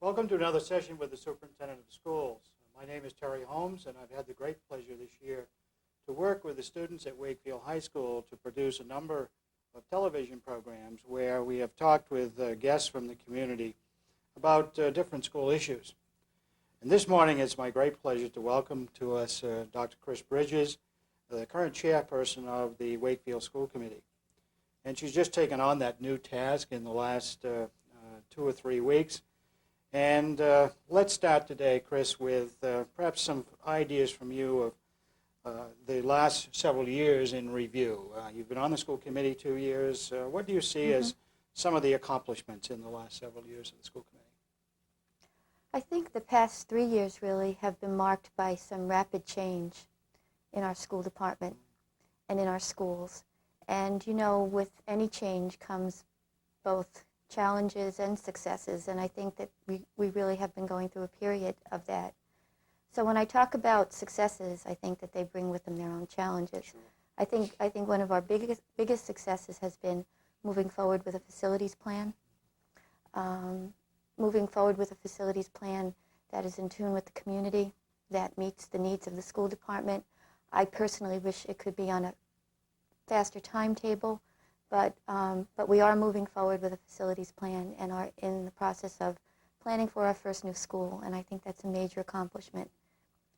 Welcome to another session with the Superintendent of Schools. My name is Terry Holmes, and I've had the great pleasure this year to work with the students at Wakefield High School to produce a number of television programs where we have talked with guests from the community about different school issues. And this morning it's my great pleasure to welcome to us Dr. Chris Bridges, the current chairperson of the Wakefield School Committee. And she's just taken on that new task in the last 2 or 3 weeks. And let's start today, Chris, with perhaps some ideas from you of the last several years in review. You've been on the school committee 2 years. What do you see as some of the accomplishments in the last several years of the school committee? I think the past 3 years really have been marked by some rapid change in our school department and in our schools. And you know, with any change comes both challenges and successes, and I think that we really have been going through a period of that. So when I talk about successes, I think that they bring with them their own challenges. Sure. I think one of our biggest successes has been moving forward with a facilities plan. Moving forward with a facilities plan that is in tune with the community, that meets the needs of the school department. I personally wish it could be on a faster timetable, but we are moving forward with a facilities plan and are in the process of planning for our first new school, and I think that's a major accomplishment.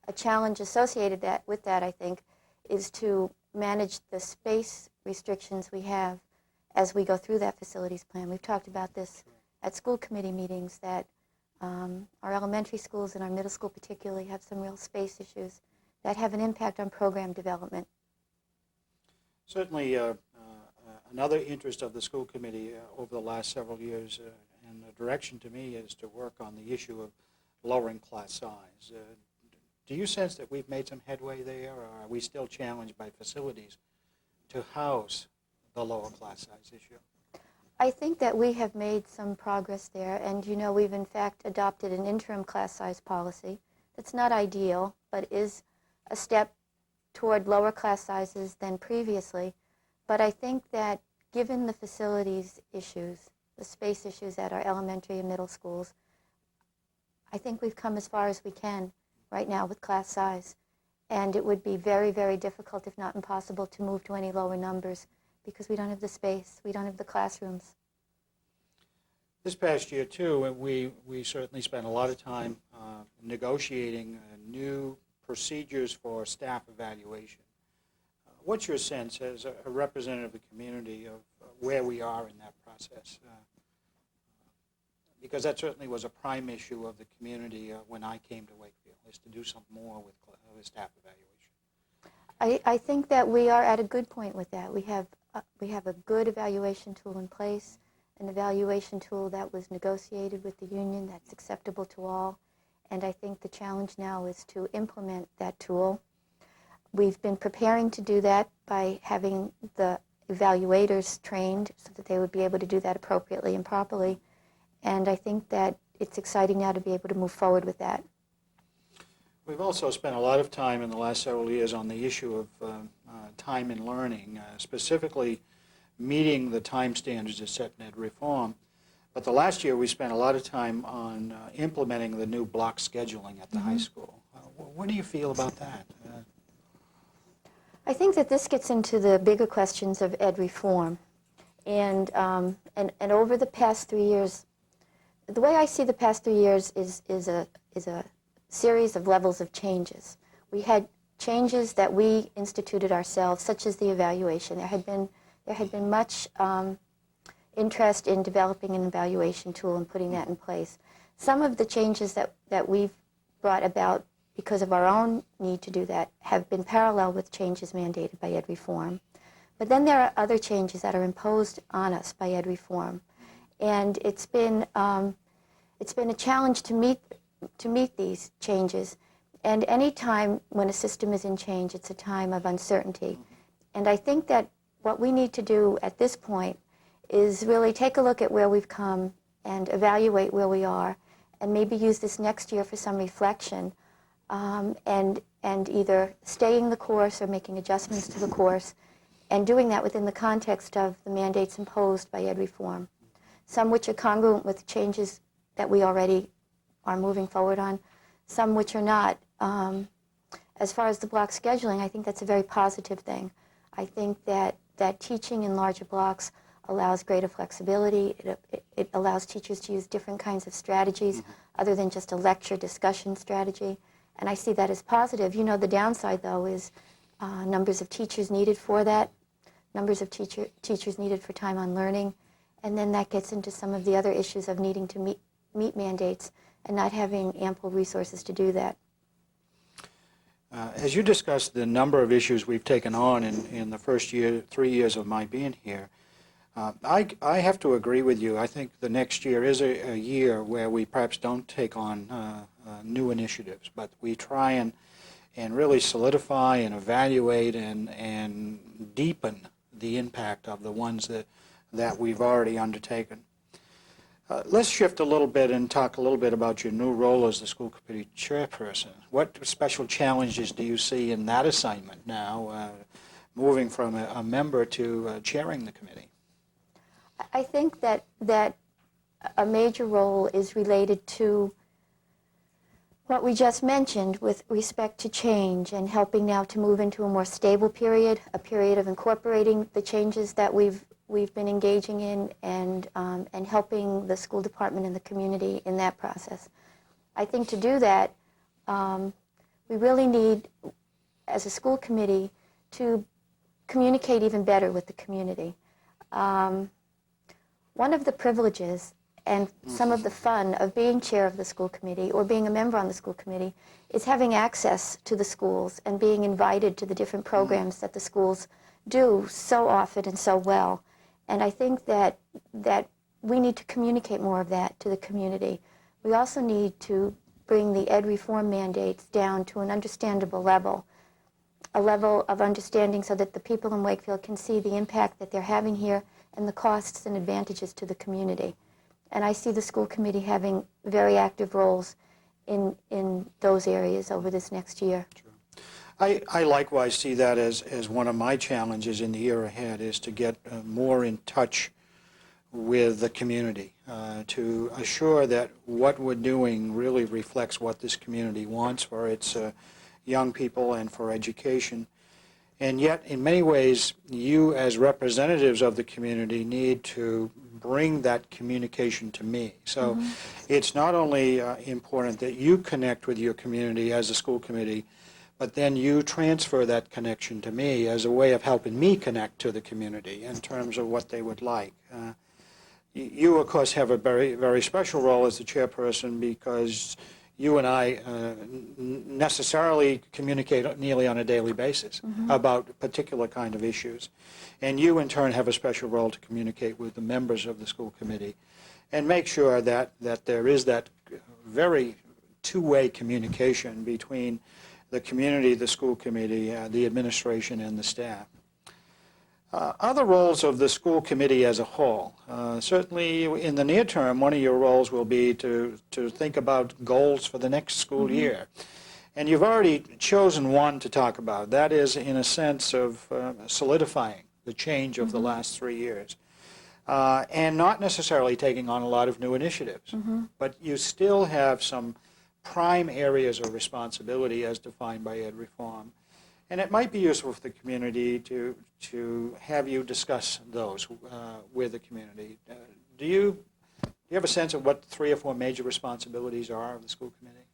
A challenge associated with that, I think, is to manage the space restrictions we have as we go through that facilities plan. We've talked about this at school committee meetings, that our elementary schools and our middle school particularly have some real space issues that have an impact on program development. Certainly, another interest of the school committee over the last several years, and the direction to me, is to work on the issue of lowering class size. Do you sense that we've made some headway there, or are we still challenged by facilities to house the lower class size issue? I think that we have made some progress there, and you know, we've in fact adopted an interim class size policy that's not ideal, but is a step toward lower class sizes than previously. But I think that given the facilities issues, the space issues at our elementary and middle schools, I think we've come as far as we can right now with class size. And it would be very, very difficult, if not impossible, to move to any lower numbers because we don't have the space, we don't have the classrooms. This past year, too, we certainly spent a lot of time negotiating new procedures for staff evaluation. What's your sense as a representative of the community of where we are in that process? Because that certainly was a prime issue of the community when I came to Wakefield, is to do something more with staff evaluation. I think that we are at a good point with that. We have a good evaluation tool in place, an evaluation tool that was negotiated with the union that's acceptable to all, and I think the challenge now is to implement that tool. We've been preparing to do that by having the evaluators trained so that they would be able to do that appropriately and properly. And I think that it's exciting now to be able to move forward with that. We've also spent a lot of time in the last several years on the issue of time in learning, specifically meeting the time standards as set in ed reform. But the last year we spent a lot of time on implementing the new block scheduling at the high school. What do you feel about that? I think that this gets into the bigger questions of ed reform. And over the past 3 years, the way I see the past 3 years is a series of levels of changes. We had changes that we instituted ourselves, such as the evaluation. There had been much interest in developing an evaluation tool and putting that in place. Some of the changes that we've brought about because of our own need to do that have been parallel with changes mandated by ed reform. But then there are other changes that are imposed on us by ed reform. And it's been a challenge to meet these changes. And any time when a system is in change, it's a time of uncertainty. And I think that what we need to do at this point is really take a look at where we've come and evaluate where we are, and maybe use this next year for some reflection, and either staying the course or making adjustments to the course, and doing that within the context of the mandates imposed by ed reform, some which are congruent with changes that we already are moving forward on, some which are not. As far as the block scheduling, I think that's a very positive thing. I think that teaching in larger blocks allows greater flexibility. It allows teachers to use different kinds of strategies other than just a lecture discussion strategy. And I see that as positive. You know, the downside, though, is numbers of teachers needed for that, numbers of teachers needed for time on learning, and then that gets into some of the other issues of needing to meet mandates and not having ample resources to do that. As you discussed the number of issues we've taken on in the first 3 years of my being here, I have to agree with you. I think the next year is a year where we perhaps don't take on new initiatives, but we try and really solidify and evaluate and deepen the impact of the ones that we've already undertaken. Let's shift a little bit and talk a little bit about your new role as the school committee chairperson. What special challenges do you see in that assignment now, moving from a member to chairing the committee? I think that a major role is related to what we just mentioned with respect to change and helping now to move into a more stable period, a period of incorporating the changes that we've been engaging in and helping the school department and the community in that process. I think to do that, we really need, as a school committee, to communicate even better with the community. One of the privileges and some of the fun of being chair of the school committee or being a member on the school committee is having access to the schools and being invited to the different programs that the schools do so often and so well. And I think that we need to communicate more of that to the community. We also need to bring the ed reform mandates down to an understandable level, a level of understanding so that the people in Wakefield can see the impact that they're having here and the costs and advantages to the community. And I see the school committee having very active roles in those areas over this next year. Sure. I likewise see that as one of my challenges in the year ahead, is to get more in touch with the community, to assure that what we're doing really reflects what this community wants for its young people and for education. And yet, in many ways, you as representatives of the community need to bring that communication to me. So it's not only important that you connect with your community as a school committee, but then you transfer that connection to me as a way of helping me connect to the community in terms of what they would like. You, of course, have a very, very special role as the chairperson because you and I necessarily communicate nearly on a daily basis about particular kind of issues. And you, in turn, have a special role to communicate with the members of the school committee and make sure that there is that very two-way communication between the community, the school committee, the administration, and the staff. Other roles of the school committee as a whole. Certainly in the near term, one of your roles will be to think about goals for the next school year. And you've already chosen one to talk about. That is, in a sense, of solidifying the change of the last 3 years. And not necessarily taking on a lot of new initiatives. But you still have some prime areas of responsibility as defined by ed reform. And it might be useful for the community to have you discuss those with the community. Do you have a sense of what 3 or 4 major responsibilities are of the school committee?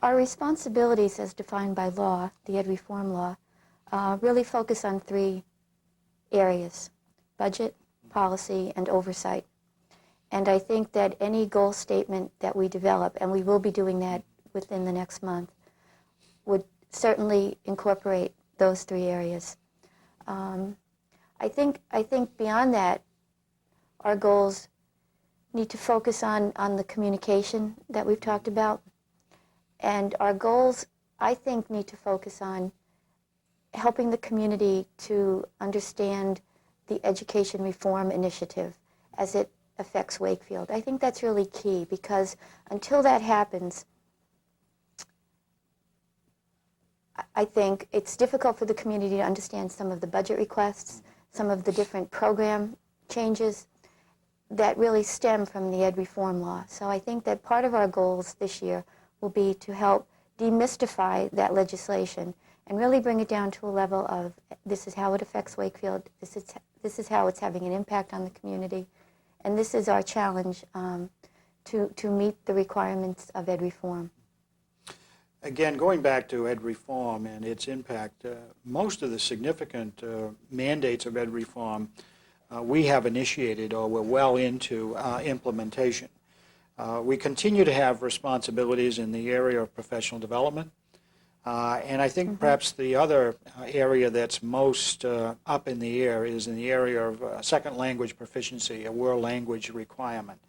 Our responsibilities as defined by law, the ed reform law, really focus on 3 areas: budget, policy, and oversight. And I think that any goal statement that we develop, and we will be doing that within the next month, would certainly incorporate those 3 areas. I think beyond that, our goals need to focus on the communication that we've talked about. And our goals, I think, need to focus on helping the community to understand the education reform initiative as it affects Wakefield. I think that's really key, because until that happens, I think it's difficult for the community to understand some of the budget requests, some of the different program changes, that really stem from the ed reform law. So I think that part of our goals this year will be to help demystify that legislation and really bring it down to a level of this is how it affects Wakefield, this is how it's having an impact on the community, and this is our challenge to meet the requirements of ed reform. Again, going back to ed reform and its impact, most of the significant mandates of ed reform we have initiated or we're well into implementation. We continue to have responsibilities in the area of professional development, and I think perhaps the other area that's most up in the air is in the area of second language proficiency, a world language requirement.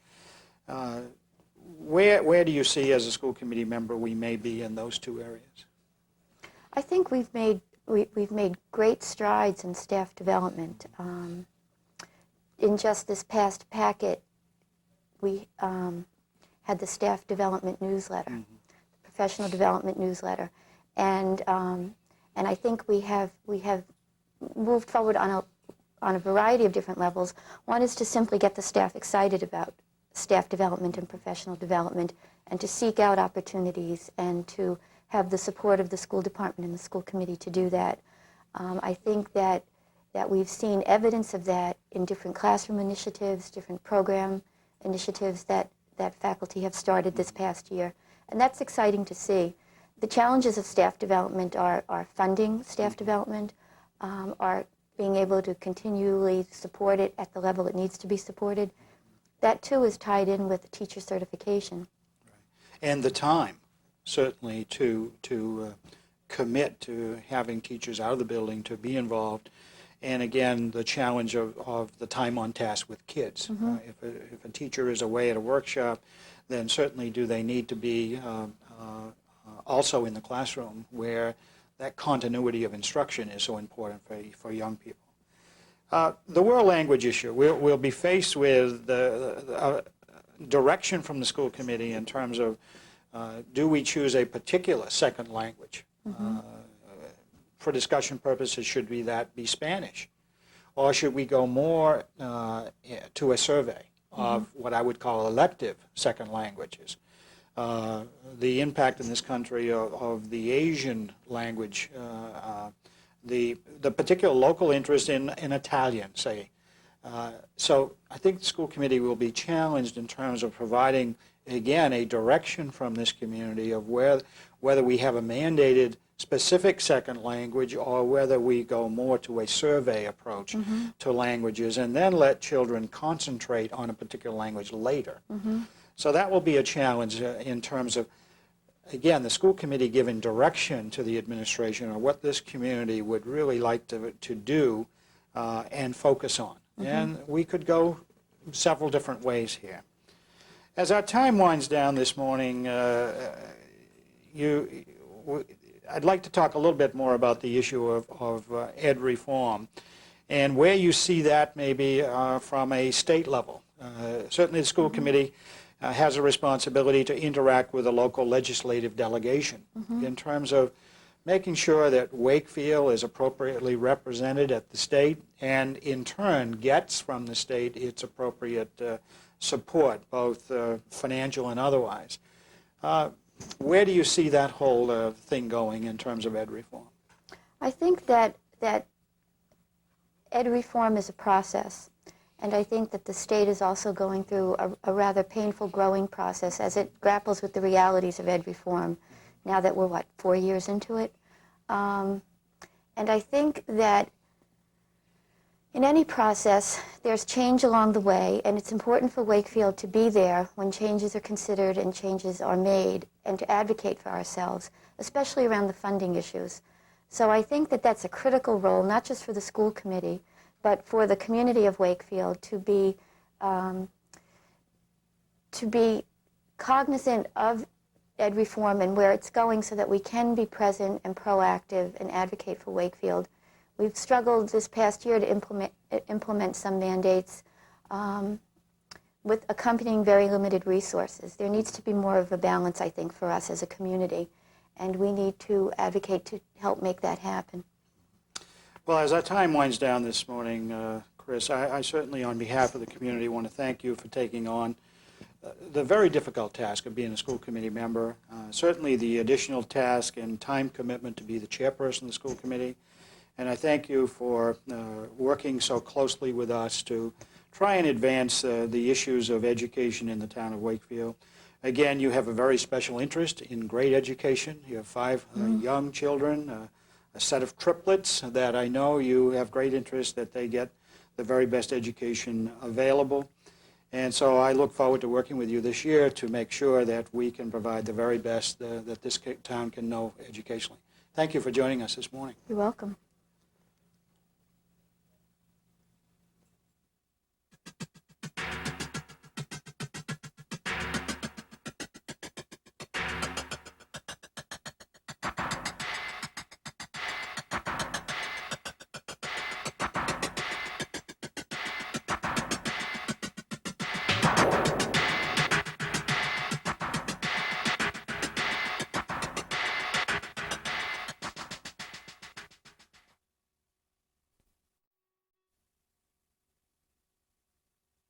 Where do you see, as a school committee member, we may be in those two areas? I think we've made great strides in staff development. In just this past packet, we had the staff development newsletter, the professional development newsletter, and I think we have moved forward on a variety of different levels. One is to simply get the staff excited about staff development and professional development, and to seek out opportunities and to have the support of the school department and the school committee to do that. I think that we've seen evidence of that in different classroom initiatives, different program initiatives that faculty have started this past year, and that's exciting to see. The challenges of staff development are funding staff development, are being able to continually support it at the level it needs to be supported. That too is tied in with teacher certification. Right. And the time, certainly, to commit to having teachers out of the building to be involved. And again, the challenge of the time on task with kids. If a teacher is away at a workshop, then certainly do they need to be also in the classroom, where that continuity of instruction is so important for young people. The world language issue, we'll be faced with the direction from the school committee in terms of do we choose a particular second language? For discussion purposes, should that be Spanish? Or should we go more to a survey of what I would call elective second languages? The impact in this country of the Asian language, the particular local interest in Italian, say. So I think the school committee will be challenged in terms of providing, again, a direction from this community of whether we have a mandated specific second language or whether we go more to a survey approach to languages and then let children concentrate on a particular language later. So that will be a challenge in terms of, again, the school committee giving direction to the administration on what this community would really like to do and focus on. And we could go several different ways here. As our time winds down this morning, I'd like to talk a little bit more about the issue of ed reform and where you see that maybe from a state level. Certainly the school committee has a responsibility to interact with the local legislative delegation in terms of making sure that Wakefield is appropriately represented at the state and in turn gets from the state its appropriate support, both financial and otherwise. Where do you see that whole thing going in terms of ed reform? I think that ed reform is a process, and I think that the state is also going through a rather painful growing process as it grapples with the realities of ed reform now that we're, 4 years into it? And I think that in any process, there's change along the way, and it's important for Wakefield to be there when changes are considered and changes are made, and to advocate for ourselves, especially around the funding issues. So I think that that's a critical role, not just for the school committee, but for the community of Wakefield to be cognizant of ed reform and where it's going so that we can be present and proactive and advocate for Wakefield. We've struggled this past year to implement some mandates with accompanying very limited resources. There needs to be more of a balance, I think, for us as a community, and we need to advocate to help make that happen. Well, as our time winds down this morning, Chris. I certainly, on behalf of the community, want to thank you for taking on the very difficult task of being a school committee member. Certainly the additional task and time commitment to be the chairperson of the school committee. And I thank you for working so closely with us to try and advance the issues of education in the town of Wakefield. Again, you have a very special interest in great education. You have 5 young children, a set of triplets that I know you have great interest that they get the very best education available. And so I look forward to working with you this year to make sure that we can provide the very best that this town can know educationally. Thank you for joining us this morning. You're welcome.